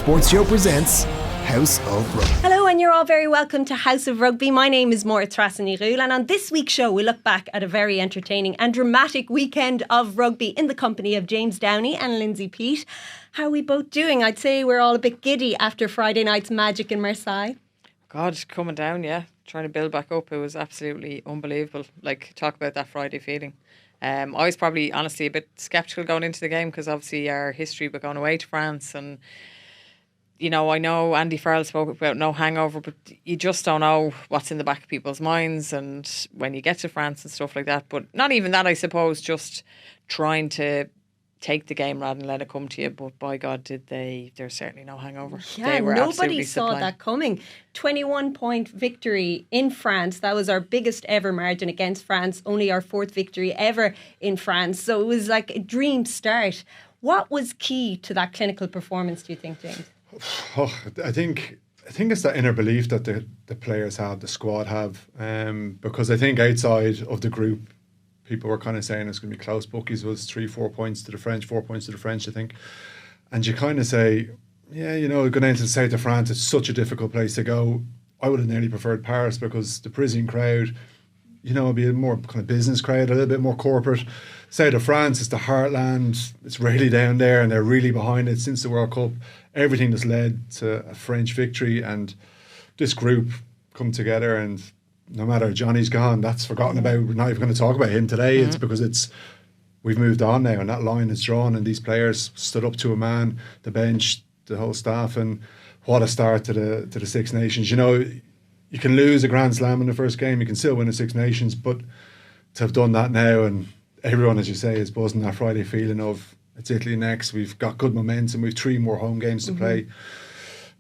Sports Show presents House of Rugby. Hello, and you're all very welcome to House of Rugby. My name is Máire Treasa Ní Dhubhghaill, and on this week's show we look back at a very entertaining and dramatic weekend of rugby in the company of James Downey and Lindsay Peat. How are we both doing? I'd say we're all a bit giddy after Friday night's magic in Marseille. God, coming down, yeah. Trying to build back up. It was absolutely unbelievable. Like, talk about that Friday feeling. I was probably, honestly, a bit sceptical going into the game because obviously our history with going away to France, and you know, I know Andy Farrell spoke about no hangover, but you just don't know what's in the back of people's minds and when you get to France and stuff like that. But not even that, I suppose, just trying to take the game rather than let it come to you. But by God, there's certainly no hangover. Yeah, nobody saw that coming. 21-point victory in France. That was our biggest ever margin against France. Only our fourth victory ever in France. So it was like a dream start. What was key to that clinical performance, do you think, James? Oh, I think it's that inner belief that the players have, the squad have, because I think outside of the group, people were kind of saying it's going to be close. Bookies was 3-4 points to the French, 4 points to the French, I think. And you kind of say, yeah, you know, going into the south of France, it's such a difficult place to go. I would have nearly preferred Paris because the Parisian crowd, you know, it'd be a more kind of business crowd, a little bit more corporate. South of France, it's the heartland. It's really down there, and they're really behind it since the World Cup. Everything that's led to a French victory, and this group come together, and no matter Johnny's gone, that's forgotten about. We're not even going to talk about him today. It's because we've moved on now, and that line is drawn, and these players stood up to a man, the bench, the whole staff, and what a start to the Six Nations. You know, you can lose a Grand Slam in the first game, you can still win a Six Nations, but to have done that now, and everyone, as you say, is buzzing that Friday feeling of it's Italy next. We've got good momentum. We've 3 more home games to play.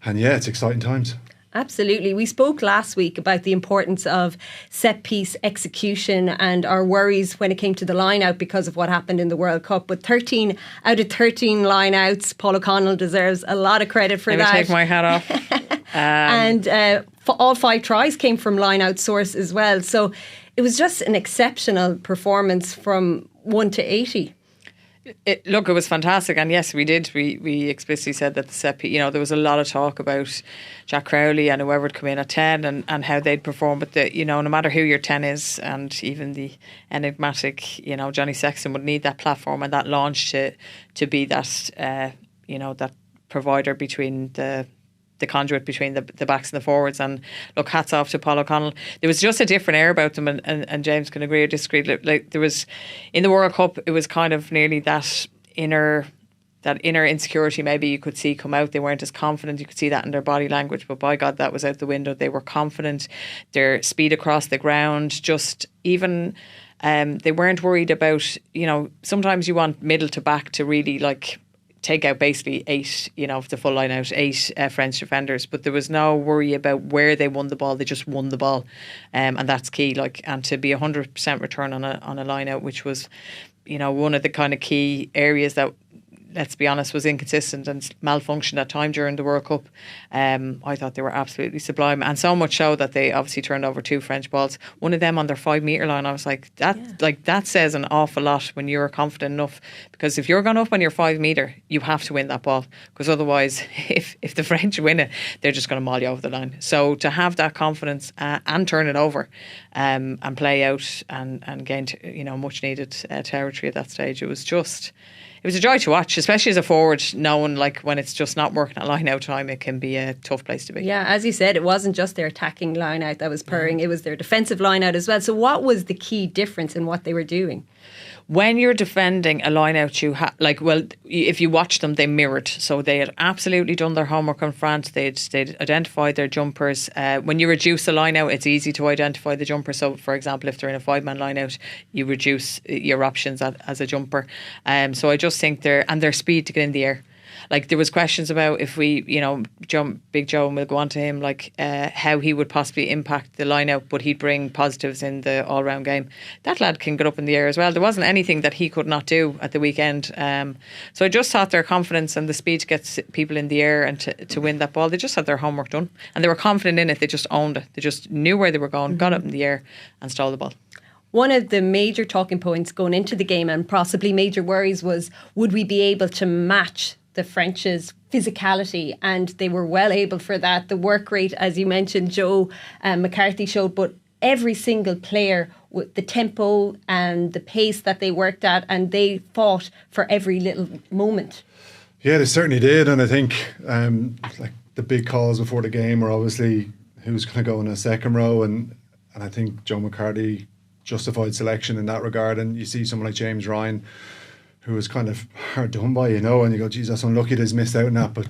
And yeah, it's exciting times. Absolutely. We spoke last week about the importance of set-piece execution and our worries when it came to the line-out because of what happened in the World Cup. But 13 out of 13 line-outs, Paul O'Connell deserves a lot of credit for that. Let me take my hat off. And all 5 tries came from line-out source as well. So it was just an exceptional performance from 1 to 80. Look, it was fantastic, and yes, we did. We explicitly said that the set piece, you know, there was a lot of talk about Jack Crowley and whoever would come in at 10 and how they'd perform. But you know, no matter who your 10 is, and even the enigmatic, you know, Johnny Sexton would need that platform and that launch to be that, you know, that provider between the conduit between the backs and the forwards. And look, hats off to Paul O'Connell. There was just a different air about them, and James can agree or disagree. Like there was in the World Cup, it was kind of nearly that inner insecurity maybe you could see come out. They weren't as confident. You could see that in their body language, but by God, that was out the window. They were confident. Their speed across the ground, just even they weren't worried about, you know, sometimes you want middle to back to really like take out basically 8, you know, the full line out, 8 French defenders, but there was no worry about where they won the ball. They just won the ball, and that's key. Like, and to be 100% return on a line out, which was, you know, one of the kind of key areas that, let's be honest, was inconsistent and malfunctioned at time during the World Cup. I thought they were absolutely sublime, and so much so that they obviously turned over 2 French balls. One of them on their 5 metre line. I was like, that says an awful lot when you're confident enough, because if you're going up on your 5 metre, you have to win that ball, because otherwise, if the French win it, they're just going to maul you over the line. So to have that confidence and turn it over and play out and gain, you know, much needed territory at that stage, it was a joy to watch, especially as a forward, knowing like when it's just not working at line out time, it can be a tough place to be. Yeah, as you said, it wasn't just their attacking line out that was purring, it was their defensive line out as well. So what was the key difference in what they were doing? When you're defending a line out, if you watch them, they mirrored. So they had absolutely done their homework on France. They'd identified their jumpers. When you reduce a line out, it's easy to identify the jumper. So, for example, if they're in a 5-man line out, you reduce your options as a jumper. So I just think their speed to get in the air. Like, there was questions about if we, you know, Big Joe, and we'll go on to him, like how he would possibly impact the line-out, but he'd bring positives in the all-round game. That lad can get up in the air as well. There wasn't anything that he could not do at the weekend. So I just thought their confidence and the speed to get people in the air and to win that ball, they just had their homework done. And they were confident in it. They just owned it. They just knew where they were going, got up in the air and stole the ball. One of the major talking points going into the game, and possibly major worries, was would we be able to match the French's physicality, and they were well able for that. The work rate, as you mentioned, Joe McCarthy showed, but every single player with the tempo and the pace that they worked at, and they fought for every little moment. Yeah, they certainly did, and I think like the big calls before the game were obviously who's going to go in a second row, and I think Joe McCarthy justified selection in that regard. And you see someone like James Ryan, who was kind of hard done by, and you go, geez, that's unlucky that he's missed out on that. But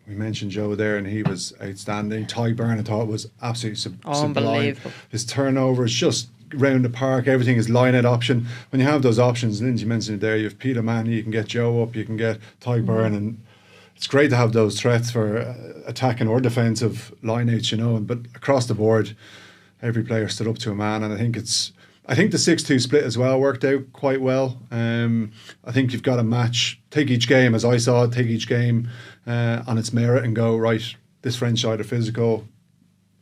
we mentioned Joe there, and he was outstanding. Ty Byrne, I thought, was absolutely sublime. Unbelievable. His turnovers, just round the park, everything is line-out option. When you have those options, Lindsay mentioned it there, you have Peat O'Mahony, you can get Joe up, you can get Ty Byrne, and it's great to have those threats for attacking or defensive line-outs, but across the board, every player stood up to a man, and I think the 6-2 split as well worked out quite well. I think you've got to take each game, as I saw it, take each game on its merit and go, right, this French side are physical,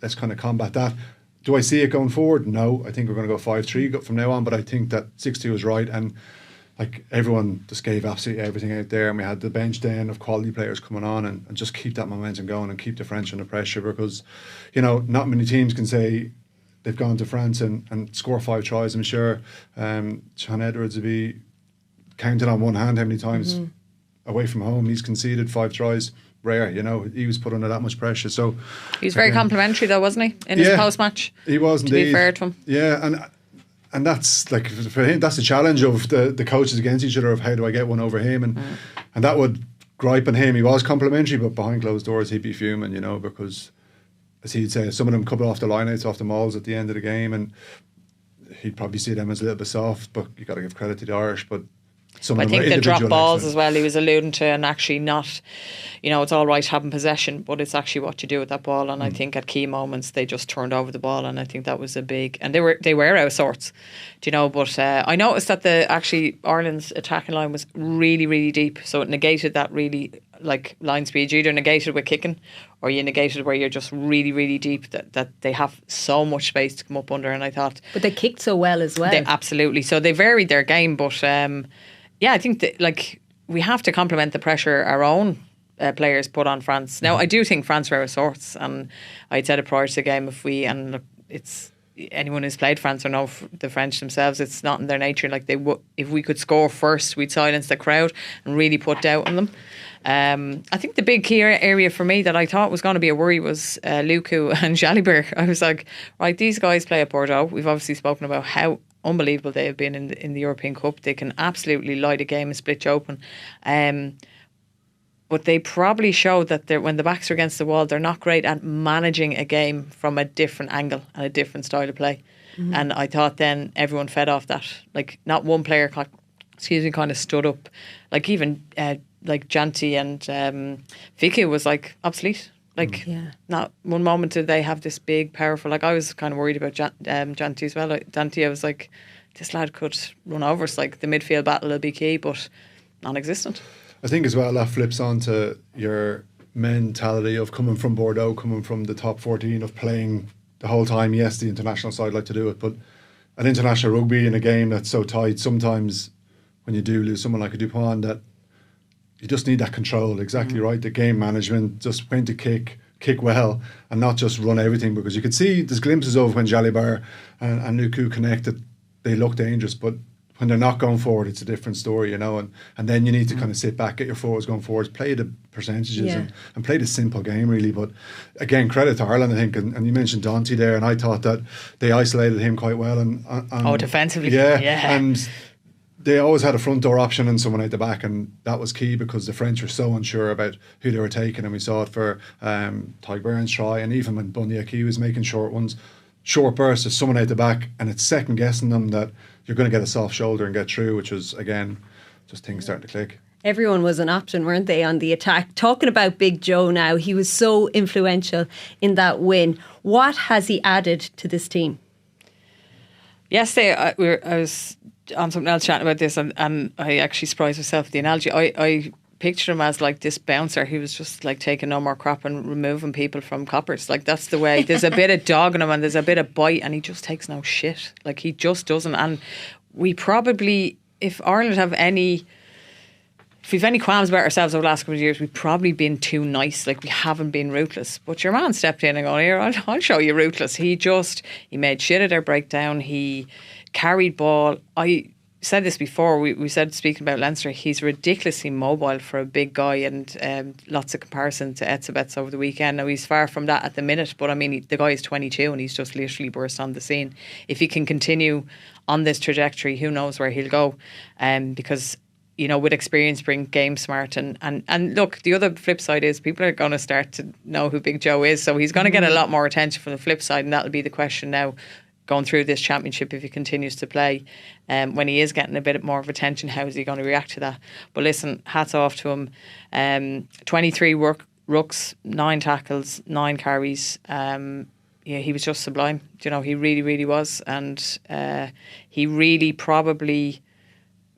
let's kind of combat that. Do I see it going forward? No, I think we're going to go 5-3 from now on, but I think that 6-2 is right, and like everyone just gave absolutely everything out there, and we had the bench then of quality players coming on and just keep that momentum going and keep the French under pressure, because not many teams can say they've gone to France and score 5 tries. I'm sure Sean Edwards would be counted on one hand how many times away from home he's conceded 5 tries. Rare, he was put under that much pressure. So he was very complimentary though, wasn't he, in his post-match? He was indeed. To be fair to him. Yeah, and that's like, for him, that's the challenge of the coaches against each other, of how do I get one over him, and that would gripe on him. He was complimentary, but behind closed doors he'd be fuming, because as he'd say, some of them couple off the lineouts, off the mauls at the end of the game, and he'd probably see them as a little bit soft, but you got to give credit to the Irish. But I think the drop balls as well, he was alluding to, and actually not, it's all right having possession, but it's actually what you do with that ball. And I think at key moments they just turned over the ball, and I think that was a big, and they were out of sorts, but I noticed that Ireland's attacking line was really, really deep, so it negated that really like line speed. You either negated with kicking, or you negated where you're just really, really deep, that they have so much space to come up under. And I thought, but they kicked so well as well. Absolutely. So they varied their game, but I think that we have to complement the pressure our own players put on France. Now, I do think France were out of sorts, and I'd said it prior to the game, it's anyone who's played France or know the French themselves, it's not in their nature. Like if we could score first, we'd silence the crowd and really put doubt on them. I think the big key area for me that I thought was going to be a worry was Lukaku and Jalibert. I was like, right, these guys play at Bordeaux. We've obviously spoken about how unbelievable they have been in the European Cup. They can absolutely light a game and split you open. But they probably showed that when the backs are against the wall, they're not great at managing a game from a different angle and a different style of play. And I thought then everyone fed off that. Like not one player, kind of stood up. Like even like Janty and Vicky was like obsolete. Like not one moment did they have this big, powerful. Like I was kind of worried about Janty as well. Like, Janty, I was like, this lad could run over us. Like the midfield battle will be key, but non-existent. I think as well that flips on to your mentality of coming from Bordeaux, coming from the top 14, of playing the whole time. Yes, the international side like to do it, but an international rugby in a game that's so tight, sometimes when you do lose someone like a Dupont, that you just need that control. Exactly right. The game management, just when to kick well, and not just run everything, because you could see there's glimpses of when Jalibert and Lukaku connected, they look dangerous, but when they're not going forward, it's a different story, and then you need to kind of sit back, get your forwards going forwards, play the percentages and play the simple game really. But again, credit to Ireland, I think, and you mentioned Downey there, and I thought that they isolated him quite well. And defensively. Yeah. And they always had a front door option and someone out the back, and that was key because the French were so unsure about who they were taking, and we saw it for Ty Byrne's try, and even when Bundy Aki was making short bursts, there's someone out the back, and it's second guessing them that you're going to get a soft shoulder and get through, which was, again, just things starting to click. Everyone was an option, weren't they, on the attack? Talking about Big Joe now, he was so influential in that win. What has he added to this team? Yesterday, I was on something else chatting about this, and I actually surprised myself with the analogy. I pictured him as like this bouncer who was just like taking no more crap and removing people from coppers. Like that's the way. There's a bit of dog in him and there's a bit of bite, and he just takes no shit. Like he just doesn't. And we probably, if Ireland have any if we've any qualms about ourselves over the last couple of years, we've probably been too nice. Like, we haven't been ruthless. But your man stepped in and going, here, I'll show you ruthless. He made shit of their breakdown. He carried ball. I said this before. We said, speaking about Leinster, he's ridiculously mobile for a big guy, and lots of comparison to Etzebeth over the weekend. Now, he's far from that at the minute, but I mean, the guy is 22 and he's just literally burst on the scene. If he can continue on this trajectory, who knows where he'll go, because with experience bring game smart, and look, the other flip side is people are going to start to know who Big Joe is, so he's going to get a lot more attention from the flip side, and that'll be the question now going through this championship. If he continues to play, when he is getting a bit more of attention, how is he going to react to that? But listen, hats off to him. 23 rucks, 9 tackles, 9 carries. He was just sublime. He really, really was, and he really probably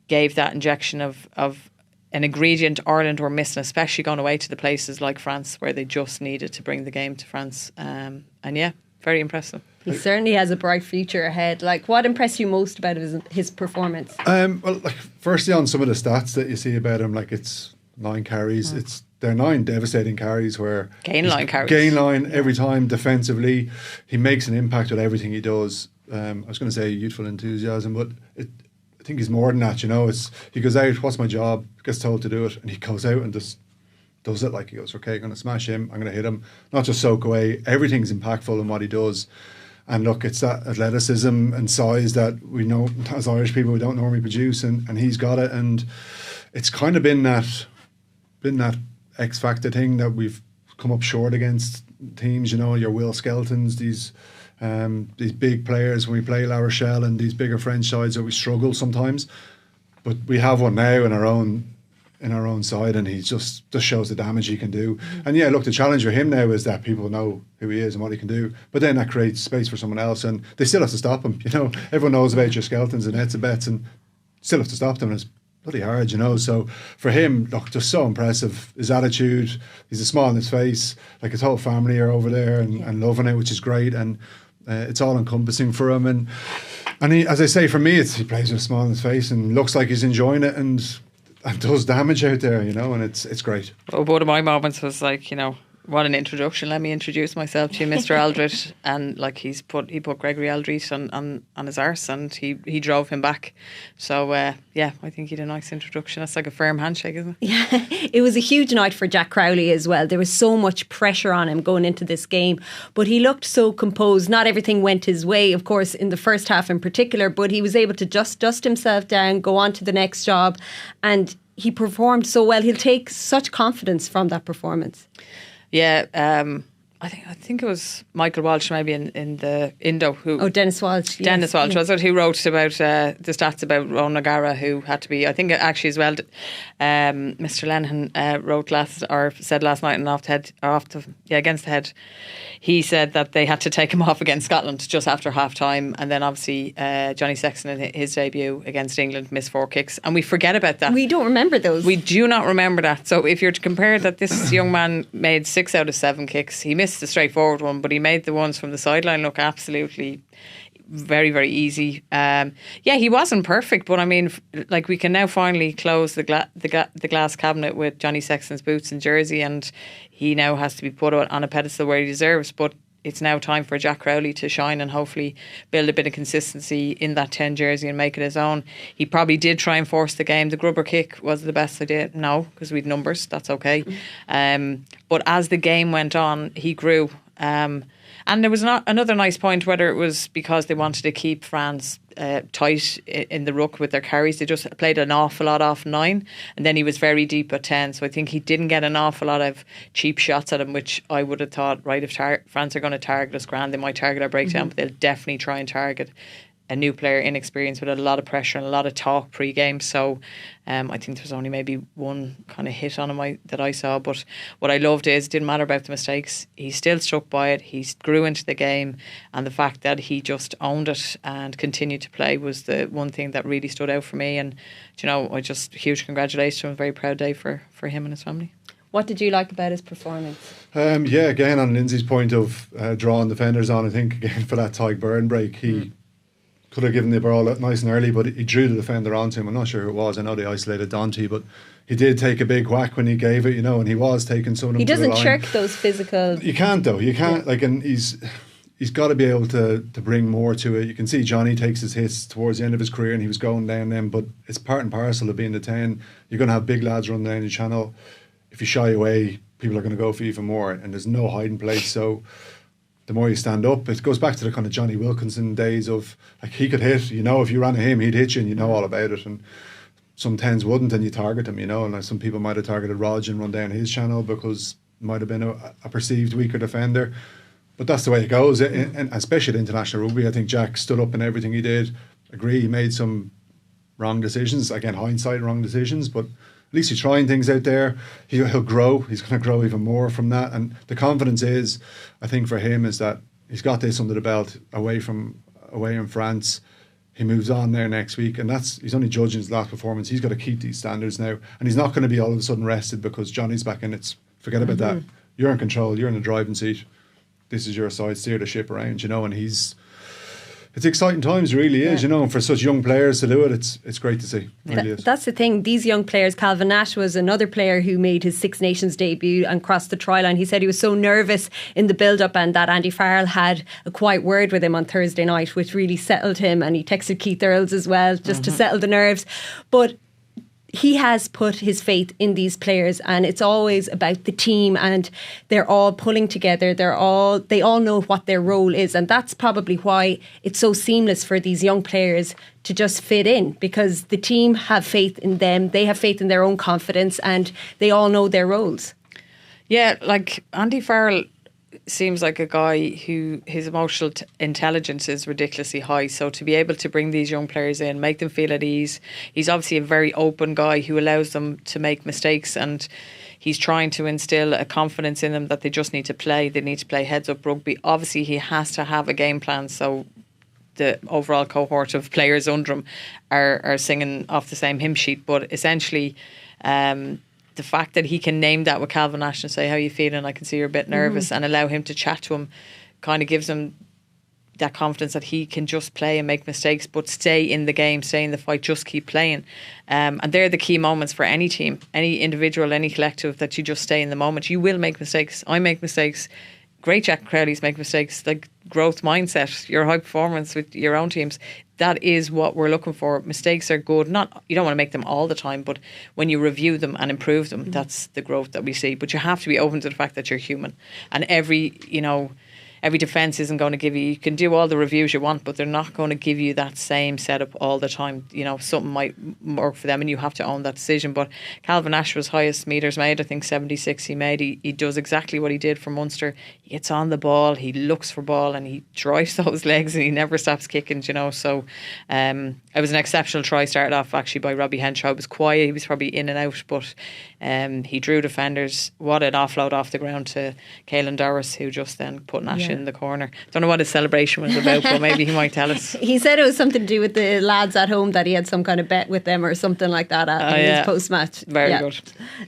gave that injection of an ingredient Ireland were missing, especially going away to the places like France where they just needed to bring the game to France. And yeah, very impressive. He certainly has a bright future ahead. Like, what impressed you most about his performance? Well, like, firstly, on some of the stats that you see about him, like, it's 9 carries. They're 9 devastating carries where gain line every time defensively. He makes an impact with everything he does. I was going to say youthful enthusiasm, but I think he's more than that. He goes out, what's my job? Gets told to do it, and he goes out and just does it. Like, he goes, okay, I'm going to smash him, I'm going to hit him, not just soak away. Everything's impactful in what he does. And look, it's that athleticism and size that we know as Irish people we don't normally produce, and he's got it. And it's kind of been that X factor thing that we've come up short against teams. Your Will Skeltons, these big players when we play La Rochelle and these bigger French sides, that we struggle sometimes. But we have one now in our own side, and he just shows the damage he can do. And yeah, look, the challenge for him now is that people know who he is and what he can do, but then that creates space for someone else, and they still have to stop him. Everyone knows about your Skeltons and Etzebeths, and still have to stop them, and it's bloody hard, So for him, look, just so impressive. His attitude, he's a smile on his face, like his whole family are over there and loving it, which is great, and it's all encompassing for him. And he, as I say, for me, he plays with a smile on his face and looks like he's enjoying it, and does damage out there, and it's great. Well, one of my moments was like, what an introduction. Let me introduce myself to you, Mr. Aldred. And like, he put Gregory Aldred on his arse, and he drove him back. So yeah, I think he had a nice introduction. That's like a firm handshake, isn't it? Yeah, it was a huge night for Jack Crowley as well. There was so much pressure on him going into this game, but he looked so composed. Not everything went his way, of course, in the first half in particular, but he was able to just dust himself down, go on to the next job, and he performed so well. He'll take such confidence from that performance. Yeah, I think it was Michael Walsh maybe in the Indo who... Oh, Dennis Walsh. Yes. Dennis Walsh, was it, who wrote about the stats about Ron O'Gara, who had to be, I think actually as well, Mr. Lennon said last night against the head, he said that they had to take him off against Scotland just after half time, and then obviously Johnny Sexton in his debut against England missed 4 kicks, and we forget about that. We don't remember those. We do not remember that. So if you're to compare that, this young man made 6 out of 7 kicks. He missed the straightforward one, but he made the ones from the sideline look absolutely very, very easy. Yeah, he wasn't perfect, but I mean, like, we can now finally close the glass cabinet with Johnny Sexton's boots and jersey, and he now has to be put on a pedestal where he deserves. But it's now time for Jack Crowley to shine and hopefully build a bit of consistency in that 10 jersey and make it his own. He probably did try and force the game. The grubber kick was the best idea. No, because we'd numbers. That's okay. But as the game went on, he grew. And there was another nice point, whether it was because they wanted to keep France tight in the ruck with their carries. They just played an awful lot off 9, and then he was very deep at 10. So I think he didn't get an awful lot of cheap shots at him, which I would have thought, right, if France are going to target us, grand, they might target our breakdown, but they'll definitely try and target a new player, inexperienced, with a lot of pressure and a lot of talk pre-game. So I think there was only maybe one kind of hit on him that I saw. But what I loved is, it didn't matter about the mistakes. He still stuck by it. He grew into the game. And the fact that he just owned it and continued to play was the one thing that really stood out for me. And, I just, huge congratulations to him. A very proud day for him and his family. What did you like about his performance? Yeah, again, on Lindsay's point of drawing defenders on, I think, again, for that Tyke Byrne break, he could have given the ball nice and early, but he drew the defender onto him. I'm not sure who it was. I know they isolated Downey, but he did take a big whack when he gave it, and he was taking some of them. He doesn't to the line. shirk those physical. You can't though. You can't and he's got to be able to bring more to it. You can see Johnny takes his hits towards the end of his career, and he was going down them. But it's part and parcel of being the 10. You're going to have big lads run down your channel. If you shy away, people are going to go for even more, and there's no hiding place. So the more you stand up, it goes back to the kind of Johnny Wilkinson days of he could hit. If you ran at him, he'd hit you, and all about it. And some 10s wouldn't, and you target him. And some people might have targeted Rog and run down his channel because might have been a perceived weaker defender. But that's the way it goes, and especially at international rugby. I think Jack stood up in everything he did. Agree, he made some wrong decisions. Again, hindsight, wrong decisions, but at least he's trying things out there. He'll grow. He's going to grow even more from that. And the confidence is, I think for him, is that he's got this under the belt away in France. He moves on there next week, and he's only judging his last performance. He's got to keep these standards now, and he's not going to be all of a sudden rested because Johnny's back in. Forget about that. You're in control. You're in the driving seat. This is your side. Steer the ship around, and it's exciting times, really is, and for such young players to do it, it's great to see. It really is. That's the thing. These young players, Calvin Nash was another player who made his Six Nations debut and crossed the try line. He said he was so nervous in the build-up, and that Andy Farrell had a quiet word with him on Thursday night, which really settled him, and he texted Keith Earls as well, just to settle the nerves. But he has put his faith in these players, and it's always about the team, and they're all pulling together. They all know what their role is, and that's probably why it's so seamless for these young players to just fit in, because the team have faith in them. They have faith in their own confidence, and they all know their roles. Yeah, Andy Farrell seems like a guy who his emotional intelligence is ridiculously high. So to be able to bring these young players in, make them feel at ease, he's obviously a very open guy who allows them to make mistakes, and he's trying to instill a confidence in them that they just need to play. They need to play heads up rugby. Obviously, he has to have a game plan, so the overall cohort of players under him are singing off the same hymn sheet. But essentially, the fact that he can name that with Calvin Nash and say, how are you feeling? I can see you're a bit nervous, and allow him to chat to him kind of gives him that confidence that he can just play and make mistakes, but stay in the game, stay in the fight, just keep playing. And they're the key moments for any team, any individual, any collective, that you just stay in the moment. You will make mistakes. I make mistakes. Great Jack Crowleys make mistakes. Growth mindset, your high performance with your own teams, that is what we're looking for. Mistakes are good. You don't want to make them all the time, but when you review them and improve them, that's the growth that we see. But you have to be open to the fact that you're human, and every defence isn't going to give you can do all the reviews you want, but they're not going to give you that same setup all the time. Something might work for them, and you have to own that decision. But Calvin Nash was highest metres made, I think 76 he made. He does exactly what he did for Munster. He gets on the ball, he looks for ball, and he drives those legs, and he never stops kicking, so it was an exceptional try. Started off actually by Robbie Henshaw. It was quiet, he was probably in and out, but he drew defenders. What an offload off the ground to Caelan Doris, who just then put Nash in the corner. Don't know what his celebration was about, but maybe he might tell us. He said it was something to do with the lads at home, that he had some kind of bet with them or something like that in his post-match. Very good.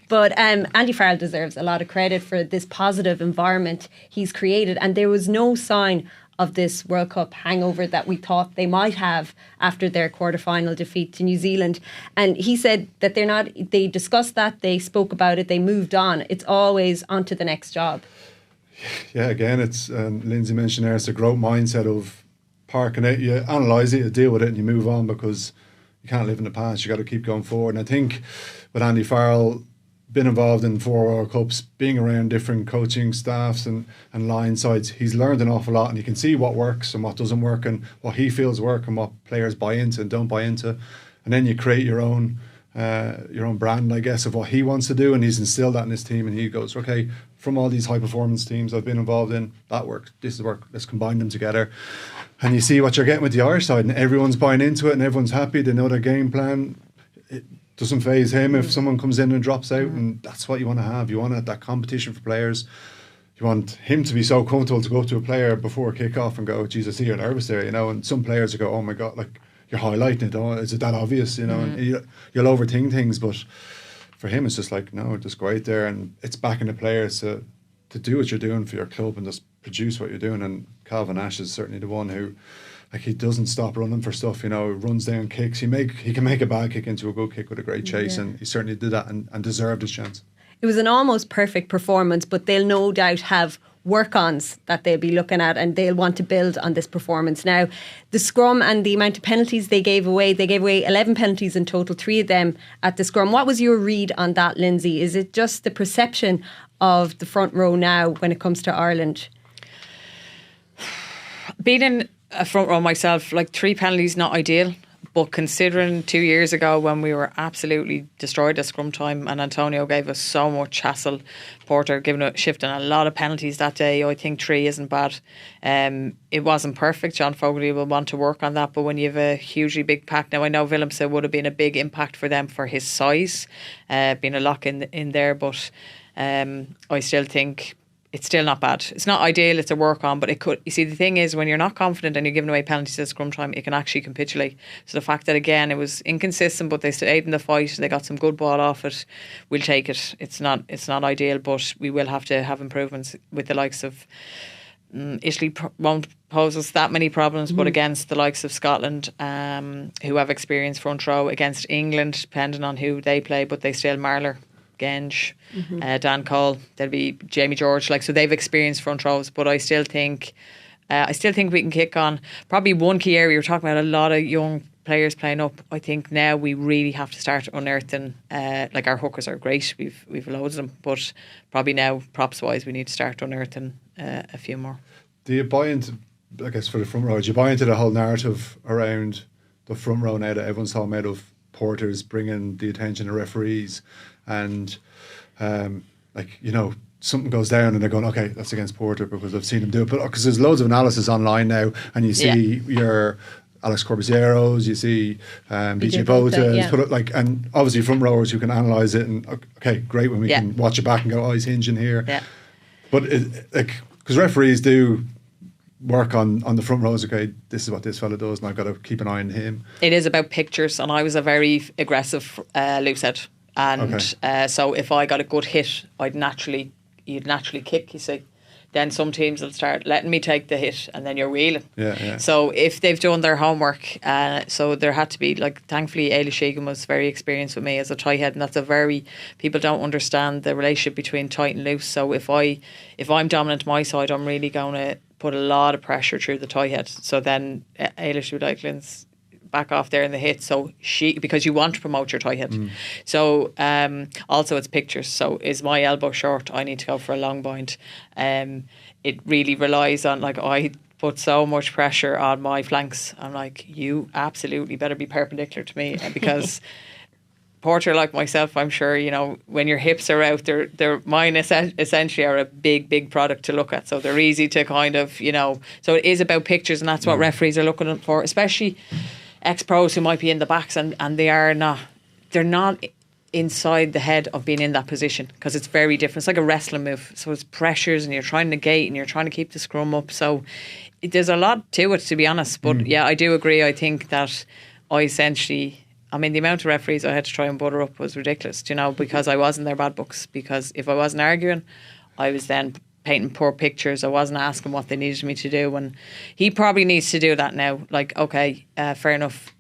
But Andy Farrell deserves a lot of credit for this positive environment he's created, and there was no sign of this World Cup hangover that we thought they might have after their quarter-final defeat to New Zealand. And he said that they discussed that, they spoke about it, they moved on. It's always on to the next job. Yeah, again, it's Lindsay mentioned there, it's a growth mindset of parking it, you analyse it, you deal with it, and you move on, because you can't live in the past. You got to keep going forward. And I think with Andy Farrell, been involved in 4 World Cups, being around different coaching staffs and line sides, he's learned an awful lot, and you can see what works and what doesn't work, and what he feels work and what players buy into and don't buy into, and then you create your own brand, I guess, of what he wants to do, and he's instilled that in his team, and he goes, okay, from all these high performance teams I've been involved in, that worked, this is work, let's combine them together. And you see what you're getting with the Irish side, and everyone's buying into it, and everyone's happy, they know their game plan. It doesn't faze him if someone comes in and drops out, and that's what you want to have. You want that competition for players. You want him to be so comfortable to go up to a player before kick-off and go, Jesus, you're nervous there, and some players will go, oh my God, you're highlighting it, is it that obvious, and you'll overthink things, but for him it's just no, just go out there, and it's backing the players to do what you're doing for your club and just produce what you're doing. And Calvin Nash is certainly the one who, like he doesn't stop running for stuff. Runs down kicks. He can make a bad kick into a good kick with a great chase, and he certainly did that and deserved his chance. It was an almost perfect performance, but they'll no doubt have work-ons that they'll be looking at, and they'll want to build on this performance. Now, the scrum and the amount of penalties they gave away 11 penalties in total, 3 of them at the scrum. What was your read on that, Lindsay? Is it just the perception of the front row now when it comes to Ireland? Being in a front row myself, like 3 penalties, not ideal. But considering 2 years ago when we were absolutely destroyed at scrum time and Antonio gave us so much hassle, Porter shifting a lot of penalties that day, I think 3 isn't bad. It wasn't perfect. John Fogarty will want to work on that, but when you have a hugely big pack, now I know Willemse would have been a big impact for them for his size, being a lock in there, but I still think it's still not bad. It's not ideal, it's a work on, but it could. You see, the thing is, when you're not confident and you're giving away penalties at scrum time, it can actually capitulate. So the fact that, again, it was inconsistent, but they stayed in the fight, they got some good ball off it, we'll take it. It's not ideal, but we will have to have improvements with the likes of Italy won't pose us that many problems, but against the likes of Scotland, who have experienced front row, against England, depending on who they play, but they still Marler, Genge, Dan Cole, there'll be Jamie George, so they've experienced front rows, but I still think we can kick on. Probably one key area, we're talking about a lot of young players playing up. I think now we really have to start unearthing, our hookers are great, we've loads of them, but probably now, props wise, we need to start unearthing a few more. Do you buy into, I guess for the front row, do you buy into the whole narrative around the front row now that everyone's talking about of porters bringing the attention of referees, and something goes down and they're going, okay, that's against Porter because I've seen him do it. But because there's loads of analysis online now, and you see your Alex Corbisieros, you see BJ Bota, and obviously front rowers who can analyse it, and okay, great when we can watch it back and go, oh, he's hinging here. Yeah. But because referees do work on the front rows, okay, this is what this fella does and I've got to keep an eye on him. It is about pictures, and I was a very aggressive loosehead, and so if I got a good hit, you'd naturally kick, you see. Then some teams will start letting me take the hit, and then you're wheeling. So if they've done their homework, so there had to be, thankfully Ailey Sheegan was very experienced with me as a tight head, and that's people don't understand the relationship between tight and loose. So if I'm dominant my side, I'm really going to put a lot of pressure through the tight head. So then Ailey should be like, Lindsay, back off there in the hit, so because you want to promote your tight head. So also it's pictures, so is my elbow short, I need to go for a long bind. It really relies on, I put so much pressure on my flanks. I'm like, you absolutely better be perpendicular to me, because Porter, like myself, I'm sure, when your hips are out, mine essentially are a big product to look at. So they're easy to kind of, so it is about pictures, and that's what referees are looking for, especially ex-pros who might be in the backs, and they're not inside the head of being in that position, because it's very different. It's like a wrestling move, so it's pressures and you're trying to negate and you're trying to keep the scrum up, so there's a lot to it, to be honest. But yeah, I do agree. I think that the amount of referees I had to try and butter up was ridiculous, because I was in their bad books, because if I wasn't arguing, I was then painting poor pictures. I wasn't asking what they needed me to do, and he probably needs to do that now. Okay, fair enough,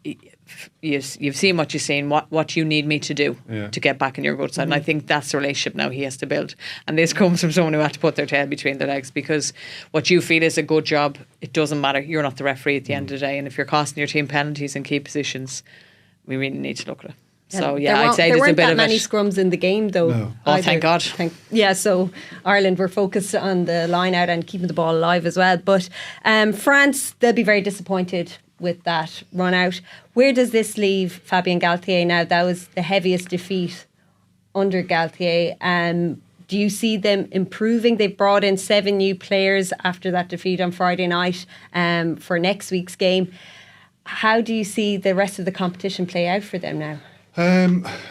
you've seen what you've seen, what you need me to do to get back in your good side. And I think that's the relationship now he has to build, and this comes from someone who had to put their tail between their legs, because what you feel is a good job, it doesn't matter, you're not the referee at the end of the day, and if you're costing your team penalties and key positions, we really need to look at it. So I'd say there there's weren't a bit that of many scrums in the game, though. No. Oh, thank God. So Ireland were focused on the line out and keeping the ball alive as well. But France, they'll be very disappointed with that run out. Where does this leave Fabien Galthié now? That was the heaviest defeat under Galthié. Do you see them improving? They've brought in 7 new players after that defeat on Friday night for next week's game. How do you see the rest of the competition play out for them now?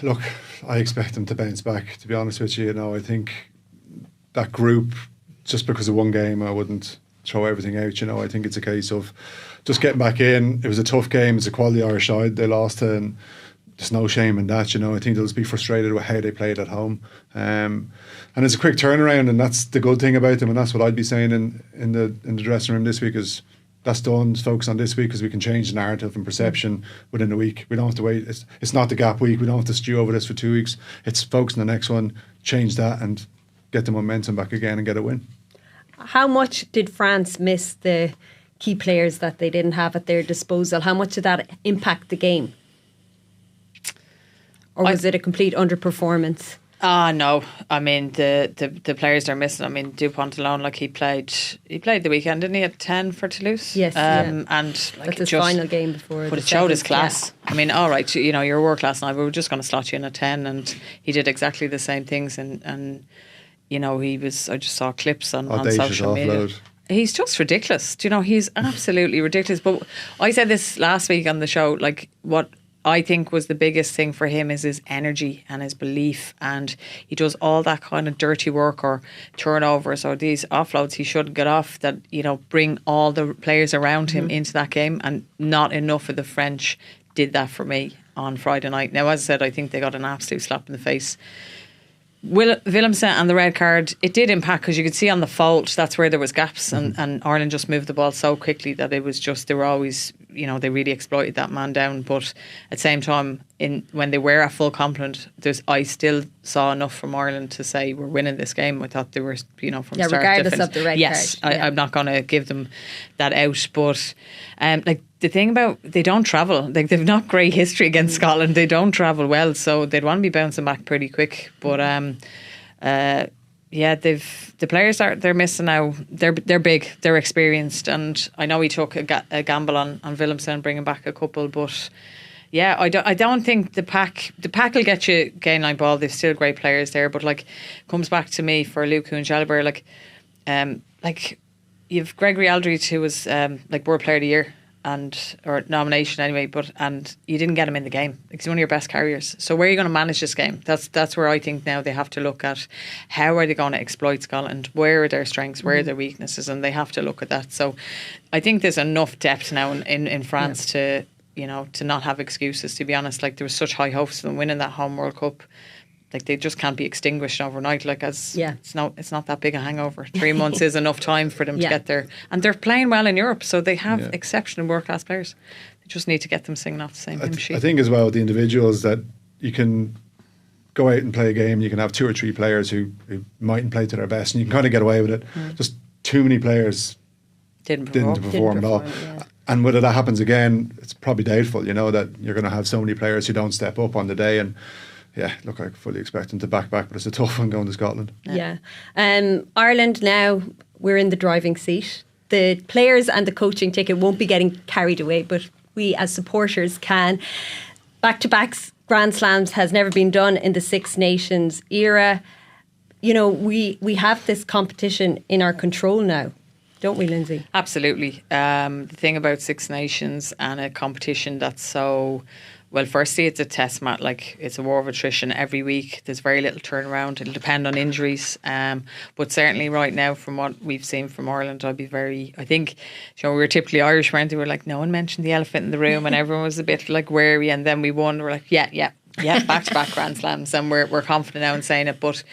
Look, I expect them to bounce back, to be honest with you. I think that group, just because of one game, I wouldn't throw everything out. I think it's a case of just getting back in. It was a tough game. It's a quality Irish side they lost to, and there's no shame in that. I think they'll just be frustrated with how they played at home. And it's a quick turnaround, and that's the good thing about them, and that's what I'd be saying in the dressing room this week is, that's done. Focus on this week because we can change the narrative and perception within a week. We don't have to wait. It's not the gap week. We don't have to stew over this for 2 weeks. It's focus on the next one, change that, and get the momentum back again and get a win. How much did France miss the key players that they didn't have at their disposal? How much did that impact the game? Or was it a complete underperformance? No. I mean, the players they're missing. I mean, Dupont alone, like he played the weekend, didn't he? At 10 for Toulouse. Yes. And like that's his final game before. But it showed his class. Yeah. I mean, all right, you know, you're world class now. We were just going to slot you in at 10, and he did exactly the same things. And you know, I just saw clips on social media. He's just ridiculous. Do you know, he's absolutely ridiculous. But I said this last week on the show, like what I think was the biggest thing for him is his energy and his belief, and he does all that kind of dirty work or turnovers or these offloads he shouldn't get off that, you know, bring all the players around him into that game, and not enough of the French did that for me on Friday night. Now, as I said, I think they got an absolute slap in the face. Willemse and the red card, it did impact because you could see on the fault that's where there was gaps, and Ireland just moved the ball so quickly that it was just, they were always, you know, they really exploited that man down. But at the same time, when they were at full complement, I still saw enough from Ireland to say we're winning this game. I thought they were, you know, from start regardless to finish. of the red yes, card. I'm not going to give them that out, but like the thing about, they don't travel, like they've not great history against Scotland. They don't travel well, so they'd want to be bouncing back pretty quick. But yeah, the players they're missing now. They're big, they're experienced, and I know he took a gamble on Willemse and bringing back a couple, but yeah, I don't think the pack will get you gain line ball. They've still great players there, but like comes back to me for Luke and Jalibert, like you've Gregory Aldridge, who was like World Player of the Year or nomination anyway, and you didn't get him in the game. He's one of your best carriers. So where are you going to manage this game? That's where I think now they have to look at how are they going to exploit Scotland? Where are their strengths? Where are their weaknesses? And they have to look at that. So I think there's enough depth now in France to, you know, to not have excuses, to be honest. Like there was such high hopes of them winning that home World Cup. Like they just can't be extinguished overnight. Like it's not that big a hangover. 3 months is enough time for them to get there, and they're playing well in Europe, so they have exceptional world class players. They just need to get them singing off the same hymn sheet. I think as well the individuals that you can go out and play a game. You can have 2 or 3 players who mightn't play to their best, and you can kind of get away with it. Just too many players didn't perform at all. Yeah. And whether that happens again, it's probably doubtful. You know that you're going to have so many players who don't step up on the day and. Yeah, look, I fully expect them to back, but it's a tough one going to Scotland. Yeah. Ireland now, we're in the driving seat. The players and the coaching ticket won't be getting carried away, but we as supporters can. Back-to-back Grand Slams has never been done in the Six Nations era. You know, we have this competition in our control now, don't we, Lindsay? Absolutely. The thing about Six Nations and a competition that's so... Well, firstly, it's a test match. Like it's a war of attrition every week. There's very little turnaround. It'll depend on injuries. But certainly, right now, from what we've seen from Ireland, I'd be very. I think, you know, we were typically Irish, weren't we? We were like, no one mentioned the elephant in the room, and everyone was a bit like wary. And then we won. We're like, yeah, back to back Grand Slams, and we're confident now in saying it. But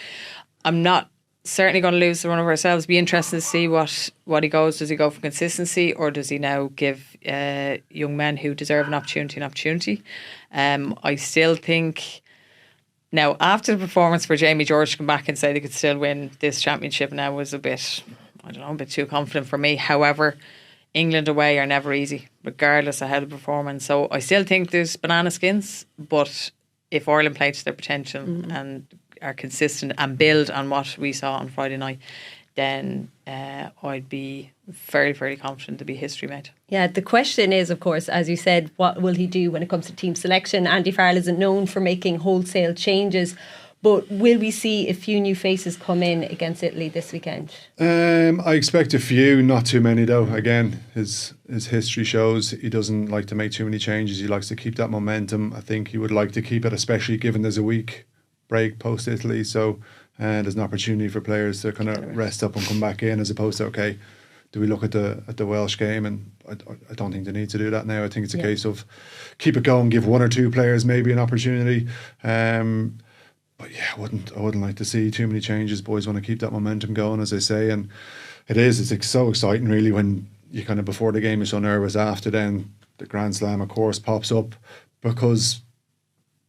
I'm not certainly going to lose the run of ourselves. Be interested to see what he goes. Does he go for consistency, or does he now give young men who deserve an opportunity? I still think now, after the performance for Jamie George to come back and say they could still win this championship now was a bit too confident for me. However, England away are never easy, regardless of how the performance. So I still think there's banana skins, but if Ireland play to their potential and are consistent and build on what we saw on Friday night, then I'd be very, very confident to be history made. Yeah, the question is, of course, as you said, what will he do when it comes to team selection? Andy Farrell isn't known for making wholesale changes, but will we see a few new faces come in against Italy this weekend? I expect a few, not too many though. Again, his history shows he doesn't like to make too many changes. He likes to keep that momentum. I think he would like to keep it, especially given there's a week break post Italy, so there's an opportunity for players to kind of rest up and come back in, as opposed to, okay, do we look at the Welsh game? And I don't think they need to do that now. I think it's a case of keep it going, give 1 or 2 players maybe an opportunity. But yeah, I wouldn't like to see too many changes. Boys want to keep that momentum going, as I say, and it's so exciting really when you kind of before the game you're so nervous, after then the Grand Slam of course pops up, because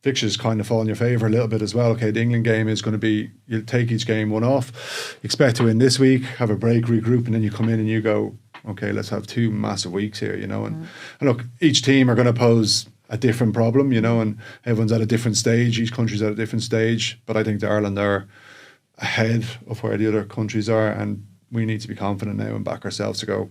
fixtures kind of fall in your favour a little bit as well. Okay, the England game is going to be, you'll take each game one off, expect to win this week, have a break, regroup, and then you come in and you go, okay, let's have 2 massive weeks here, you know. And look, each team are going to pose a different problem, you know, and everyone's at a different stage, each country's at a different stage, but I think that Ireland are ahead of where the other countries are, and we need to be confident now and back ourselves to go,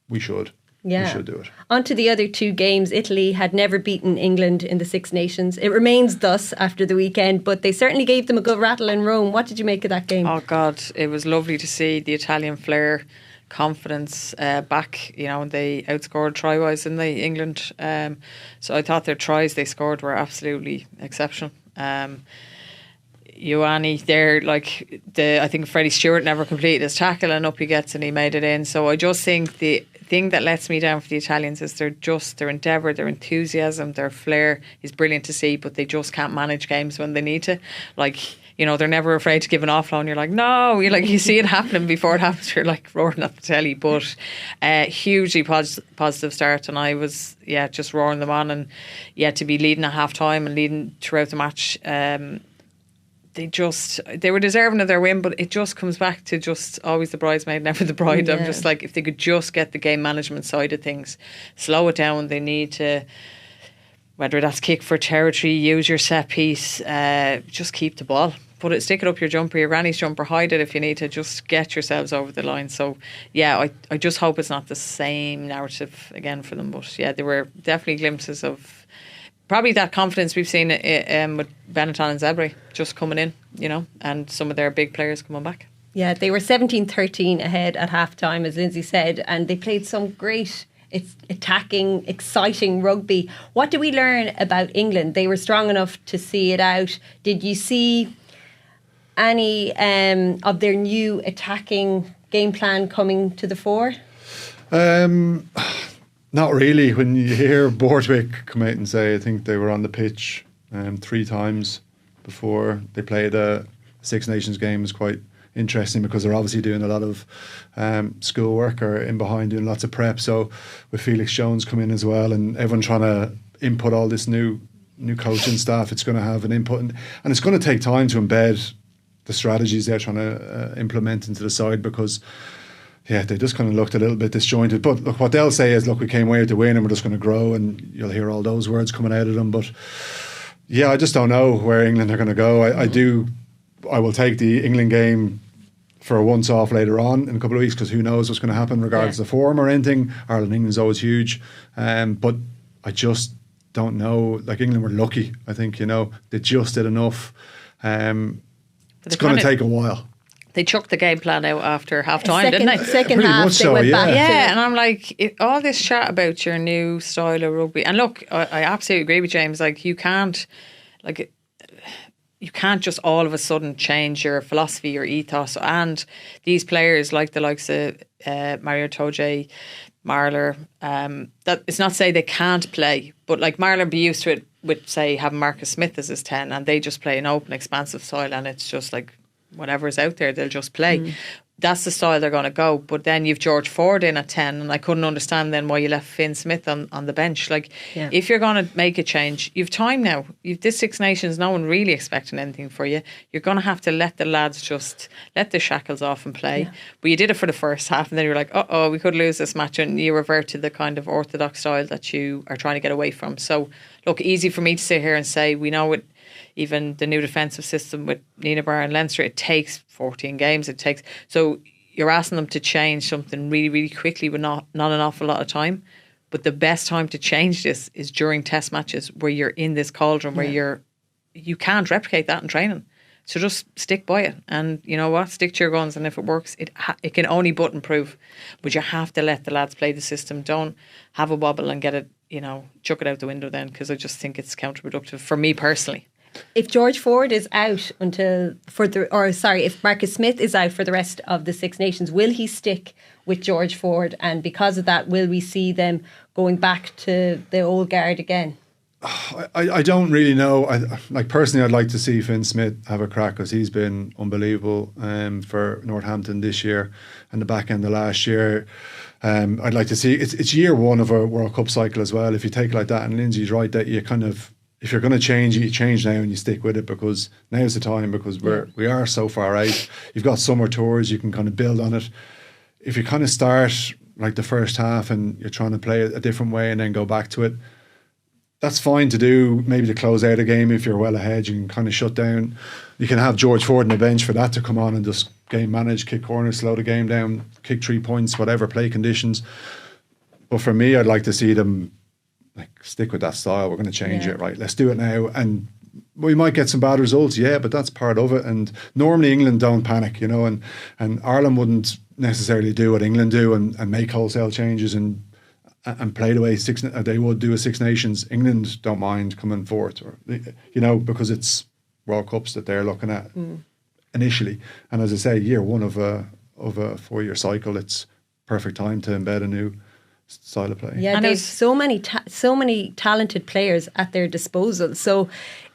we should. Yeah. We should do it. On to the other 2 games. Italy had never beaten England in the Six Nations. It remains thus after the weekend, but they certainly gave them a good rattle in Rome. What did you make of that game? Oh God, it was lovely to see the Italian flair, confidence back. You know, they outscored try-wise in the England. So I thought their tries they scored were absolutely exceptional. Ioane there, like I think Freddie Stewart never completed his tackle and up he gets and he made it in. So I just think the thing that lets me down for the Italians is their endeavour, their enthusiasm, their flair is brilliant to see, but they just can't manage games when they need to. Like, you know, they're never afraid to give an offload. You're like, no, you see it happening before it happens. You're like roaring at the telly. But hugely positive start, and I was just roaring them on, and to be leading at half time and leading throughout the match. They were deserving of their win, but it just comes back to just always the bridesmaid, never the bride. I'm just like, if they could just get the game management side of things, slow it down. They need to, whether that's kick for territory, use your set piece, just keep the ball. Stick it up your jumper, your granny's jumper, hide it if you need to, just get yourselves over the line. So I just hope it's not the same narrative again for them. But there were definitely glimpses of probably that confidence we've seen with Benetton and Zebri just coming in, you know, and some of their big players coming back. Yeah, they were 17-13 ahead at half time, as Lindsay said, and they played some great attacking, exciting rugby. What do we learn about England? They were strong enough to see it out. Did you see any of their new attacking game plan coming to the fore? Not really. When you hear Borthwick come out and say, I think they were on the pitch 3 times before they played a Six Nations game, is quite interesting, because they're obviously doing a lot of schoolwork or in behind doing lots of prep. So with Felix Jones come in as well, and everyone trying to input all this new coaching staff, it's going to have an input, and it's going to take time to embed the strategies they're trying to implement into the side, because they just kind of looked a little bit disjointed. But look, what they'll say is, look, we came away to win and we're just going to grow, and you'll hear all those words coming out of them. But I just don't know where England are going to go. I will take the England game for a once off later on in a couple of weeks, because who knows what's going to happen regardless of form or anything. Ireland-England's always huge. But I just don't know. Like, England were lucky, I think, you know. They just did enough. It's going to take a while. They chucked the game plan out after half time, didn't they? Second half, they went back. Yeah, and I'm like, all this chat about your new style of rugby, and look, I absolutely agree with James. Like, you can't just all of a sudden change your philosophy, your ethos, and these players like the likes of Máire Treasa, Máire. That it's not to say they can't play, but like Máire be used to it with, say, having Marcus Smith as his 10, and they just play an open, expansive style, and it's just like, whatever's out there, they'll just play. That's the style they're going to go. But then you've George Ford in at 10, and I couldn't understand then why you left Finn Smith on the bench. Like, if you're going to make a change, you've time now. You've this Six Nations, no one really expecting anything for you. You're going to have to let the lads just let the shackles off and play. But you did it for the first half, and then you're like, we could lose this match, and you revert to the kind of orthodox style that you are trying to get away from. So, look, easy for me to sit here and say, we know it. Even the new defensive system with Nina Barr and Leinster, it takes 14 games. So you're asking them to change something really, really quickly with not an awful lot of time. But the best time to change this is during test matches, where you're in this cauldron, where you can't replicate that in training. So just stick by it, and you know what, stick to your guns, and if it works, it can only but improve. But you have to let the lads play the system. Don't have a wobble and get it, chuck it out the window then, because I just think it's counterproductive for me personally. If George Ford is out if Marcus Smith is out for the rest of the Six Nations, will he stick with George Ford? And because of that, will we see them going back to the old guard again? I don't really know. Like personally, I'd like to see Finn Smith have a crack because he's been unbelievable for Northampton this year and the back end of last year. I'd like to see it's year one of a World Cup cycle as well. If you take it like that, and Lindsay's right that you kind of, if you're going to change, you change now and you stick with it, because now's the time, because we are so far out. You've got summer tours, you can kind of build on it. If you kind of start like the first half and you're trying to play it a different way and then go back to it, that's fine to do, maybe to close out a game. If you're well ahead, you can kind of shut down. You can have George Ford on the bench for that to come on and just game manage, kick corners, slow the game down, kick 3 points, whatever, play conditions. But for me, I'd like to see them like stick with that style. We're going to change it, right? Let's do it now. And we might get some bad results, but that's part of it. And normally England don't panic, and Ireland wouldn't necessarily do what England do and make wholesale changes and play the way they would do a Six Nations. England don't mind coming fourth, or because it's World Cups that they're looking at initially. And as I say, year one of a 4-year cycle, it's perfect time to embed a new style of play. Yeah, and there's so many talented players at their disposal. So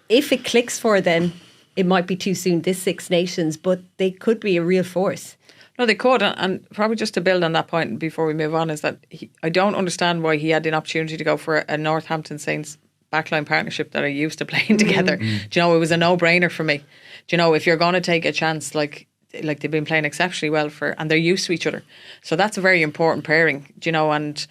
if it clicks for them, it might be too soon this Six Nations, but they could be a real force. No, they could, and probably just to build on that point before we move on, is that I don't understand why he had an opportunity to go for a Northampton Saints backline partnership that are used to playing together. Do you know, it was a no-brainer for me. Do you know, if you're going to take a chance, like they've been playing exceptionally well and they're used to each other, so that's a very important pairing. Do you know, and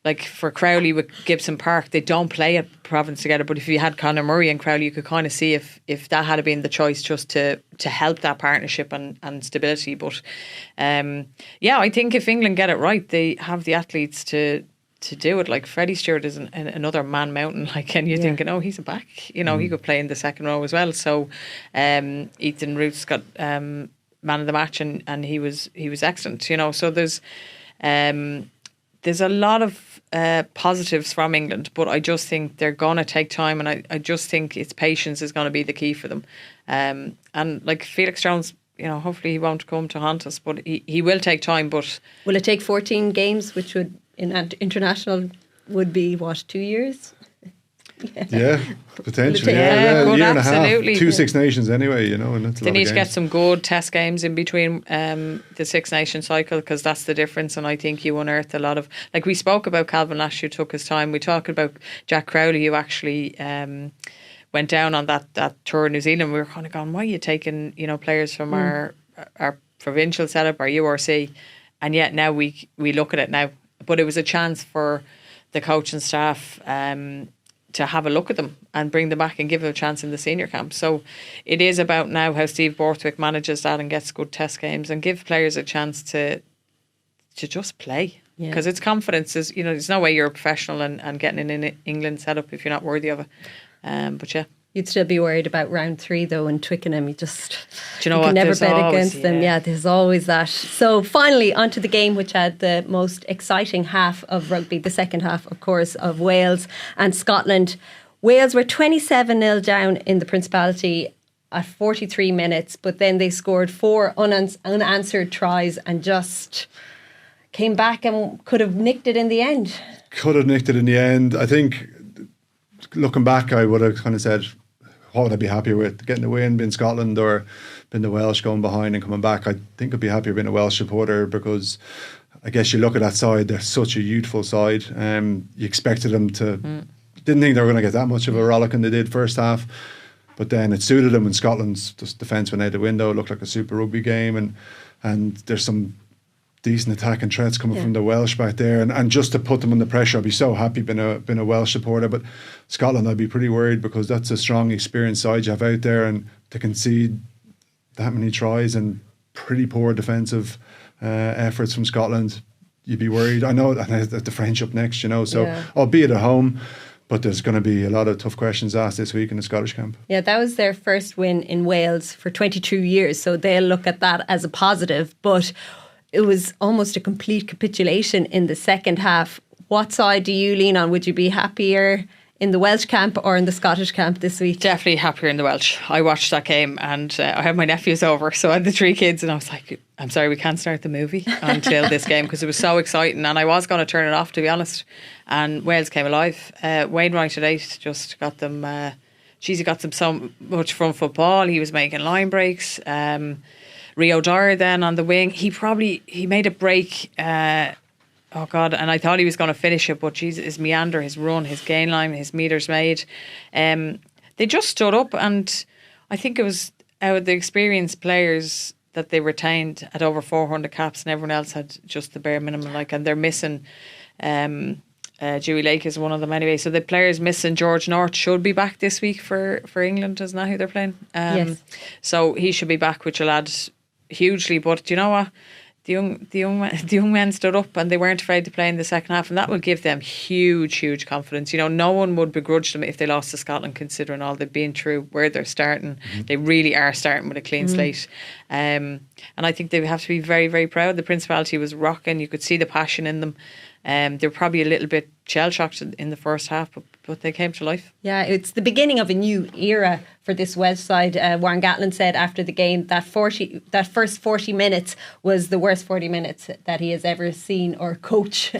like for Crowley with Gibson Park, they don't play at Province together, but if you had Conor Murray and Crowley, you could kind of see if that had been the choice, just to help that partnership and stability. But I think if England get it right, they have the athletes to do it. Like Freddie Stewart is another man mountain, and you're thinking, oh, he's a back, he could play in the second row as well. So Ethan Root's got man of the match, and he was excellent, so there's a lot of positives from England, but I just think they're going to take time, and I just think it's patience is going to be the key for them. And like Felix Jones, hopefully he won't come to haunt us, but he will take time. But will it take 14 games, which would in international would be 2 years? Yeah, potentially. Yeah, a year and absolutely. a half, 2 Six Nations anyway, and that's they need to get some good test games in between the Six Nation cycle, because that's the difference. And I think you unearthed a lot of, like we spoke about Calvin Lash, who took his time. We talked about Jack Crowley, who actually went down on that tour in New Zealand. We were kind of going, why are you taking players from our provincial setup, our URC, and yet now we look at it now. But it was a chance for the coach and staff to have a look at them and bring them back and give them a chance in the senior camp. So it is about now how Steve Borthwick manages that and gets good test games and give players a chance to just play. Because it's confidence. There's no way you're a professional and getting in England setup if you're not worthy of it. But yeah. You'd still be worried about round 3 though in Twickenham. You can never There's bet always, against them. Yeah, there's always that. So finally, on to the game which had the most exciting half of rugby, the second half, of course, of Wales and Scotland. Wales were 27-0 down in the Principality at 43 minutes, but then they scored 4 unanswered tries and just came back and could have nicked it in the end. I think, looking back, I would have kind of said, what would I be happier with? Getting the win, being Scotland, or being the Welsh going behind and coming back? I think I'd be happier being a Welsh supporter, because I guess you look at that side, they're such a youthful side. You expected them to, didn't think they were going to get that much of a rollicking they did first half, but then it suited them, and Scotland's just defence went out the window. It looked like a Super Rugby game, and there's some decent attacking threats coming from the Welsh back there, and just to put them under pressure. I'd be so happy being a Welsh supporter, but Scotland I'd be pretty worried, because that's a strong, experienced side you have out there, and to concede that many tries and pretty poor defensive efforts from Scotland, you'd be worried. I know that the French up next, so albeit at home, but there's going to be a lot of tough questions asked this week in the Scottish camp. Yeah, that was their first win in Wales for 22 years, so they'll look at that as a positive, but it was almost a complete capitulation in the second half. What side do you lean on? Would you be happier in the Welsh camp or in the Scottish camp this week? Definitely happier in the Welsh. I watched that game and I had my nephews over, so I had the 3 kids and I was like, I'm sorry, we can't start the movie until this game, because it was so exciting and I was going to turn it off, to be honest, and Wales came alive. Wainwright at 8 just got them, he got them so much front football. He was making line breaks. Rio Dyer then on the wing, he made a break, oh God, and I thought he was going to finish it, but Jesus, his meander, his run, his gain line, his metres made. They just stood up, and I think it was out of the experienced players that they retained at over 400 caps, and everyone else had just the bare minimum. And they're missing Dewey Lake is one of them anyway. So the players missing George North should be back this week for England, isn't that who they're playing? Yes. So he should be back, which will add hugely. But do you know what? The young men stood up and they weren't afraid to play in the second half, and that will give them huge confidence. No one would begrudge them if they lost to Scotland, considering all they've been through, where they're starting. They really are starting with a clean slate, and I think they have to be very, very proud. The Principality was rocking. You could see the passion in them. They were probably a little bit shell-shocked in the first half, but they came to life. Yeah, it's the beginning of a new era for this Welsh side. Warren Gatland said after the game that first 40 minutes was the worst 40 minutes that he has ever seen or coach.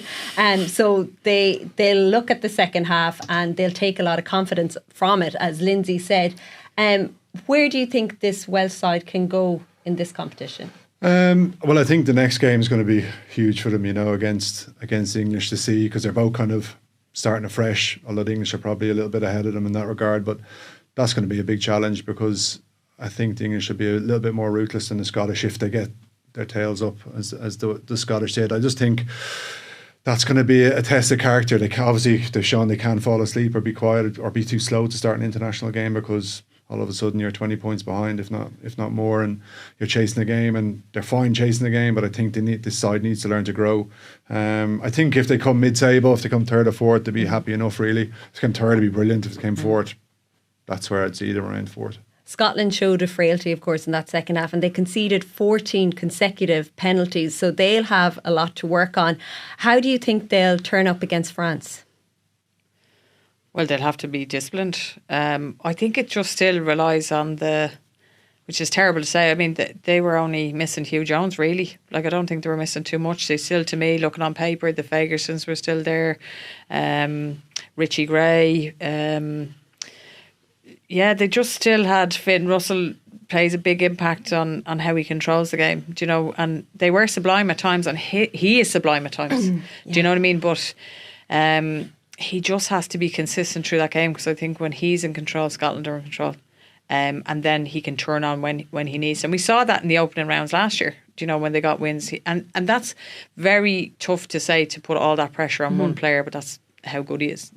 So they'll look at the second half and they'll take a lot of confidence from it, as Lindsay said. Where do you think this Welsh side can go in this competition? Well, I think the next game is going to be huge for them, against the English, to see, because they're both kind of starting afresh, although the English are probably a little bit ahead of them in that regard. But that's going to be a big challenge, because I think the English should be a little bit more ruthless than the Scottish if they get their tails up, as the Scottish did. I just think that's going to be a test of character. They've shown they can't fall asleep or be quiet or be too slow to start an international game, because all of a sudden you're 20 points behind, if not more, and you're chasing the game, and they're fine chasing the game, but I think this side needs to learn to grow. I think if they come mid-table, if they come third or fourth, they'd be happy enough, really. If they come third, it'd be brilliant. If they came fourth, that's where I'd see them around fourth. Scotland showed a frailty, of course, in that second half, and they conceded 14 consecutive penalties, so they'll have a lot to work on. How do you think they'll turn up against France? Well, they'll have to be disciplined. I think it just still relies on which is terrible to say. I mean, they were only missing Hugh Jones, really. I don't think they were missing too much. They still, to me, looking on paper, the Fagersons were still there. Richie Gray. They just still had Finn Russell plays a big impact on how he controls the game, and they were sublime at times, and he is sublime at times. Do you know what I mean? But he just has to be consistent through that game, because I think when he's in control, Scotland are in control, and then he can turn on when he needs. And we saw that in the opening rounds last year, when they got wins, and that's very tough to say, to put all that pressure on one player, but that's how good he is.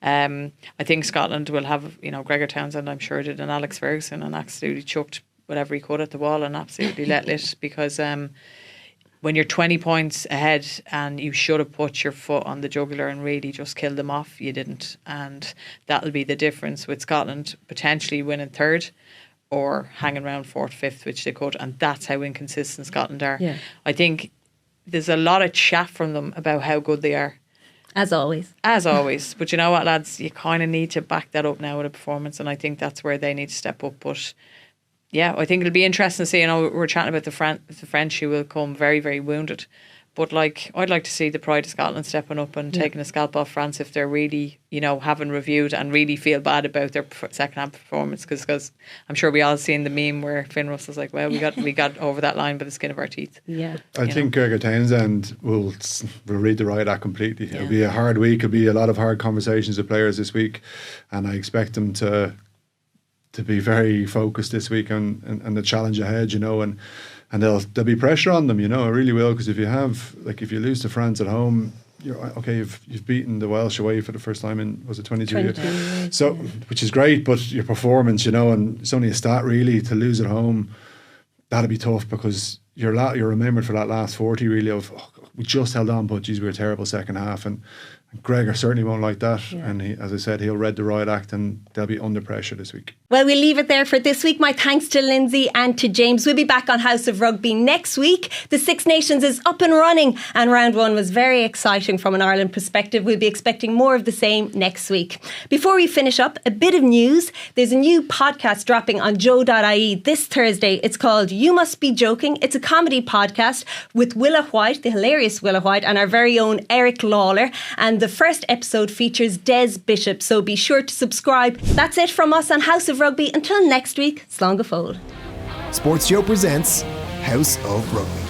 I think Scotland will have, Gregor Townsend, I'm sure, did, and Alex Ferguson, and absolutely chucked whatever he could at the wall and absolutely let lit, because when you're 20 points ahead and you should have put your foot on the jugular and really just killed them off, you didn't. And that'll be the difference with Scotland potentially winning third or hanging around fourth, fifth, which they could. And that's how inconsistent Scotland are. Yeah. I think there's a lot of chat from them about how good they are. As always. But you know what, lads? You kind of need to back that up now with a performance. And I think that's where they need to step up. But yeah, I think it'll be interesting to see. We're chatting about the French, who will come very, very wounded. But I'd like to see the pride of Scotland stepping up and taking a scalp off France if they're really, having reviewed and really feel bad about their second half performance. Because I'm sure we all seen the meme where Finn Russell's like, well, we got over that line by the skin of our teeth. Yeah, I think Gregor Townsend will read the riot act completely. Yeah. It'll be a hard week. It'll be a lot of hard conversations with players this week, and I expect them to be very focused this week and the challenge ahead, and there'll be pressure on them, it really will, because if you lose to France at home, you've beaten the Welsh away for the first time in, was it 22 years? So, which is great, but your performance, and it's only a stat really, to lose at home, that'll be tough, because you're remembered for that last 40 really of, we just held on, but geez, we were a terrible second half, and Gregor certainly won't like that. Yeah. And as I said, he'll read the riot act and they'll be under pressure this week. Well, we'll leave it there for this week. My thanks to Lindsay and to James. We'll be back on House of Rugby next week. The Six Nations is up and running and round one was very exciting from an Ireland perspective. We'll be expecting more of the same next week. Before we finish up, a bit of news. There's a new podcast dropping on Joe.ie this Thursday. It's called You Must Be Joking. It's a comedy podcast with Willa White, the hilarious Willa White, and our very own Eric Lawler. And the first episode features Des Bishop, so be sure to subscribe. That's it from us on House of Rugby. Until next week, slán go fóill. Sports Joe presents House of Rugby.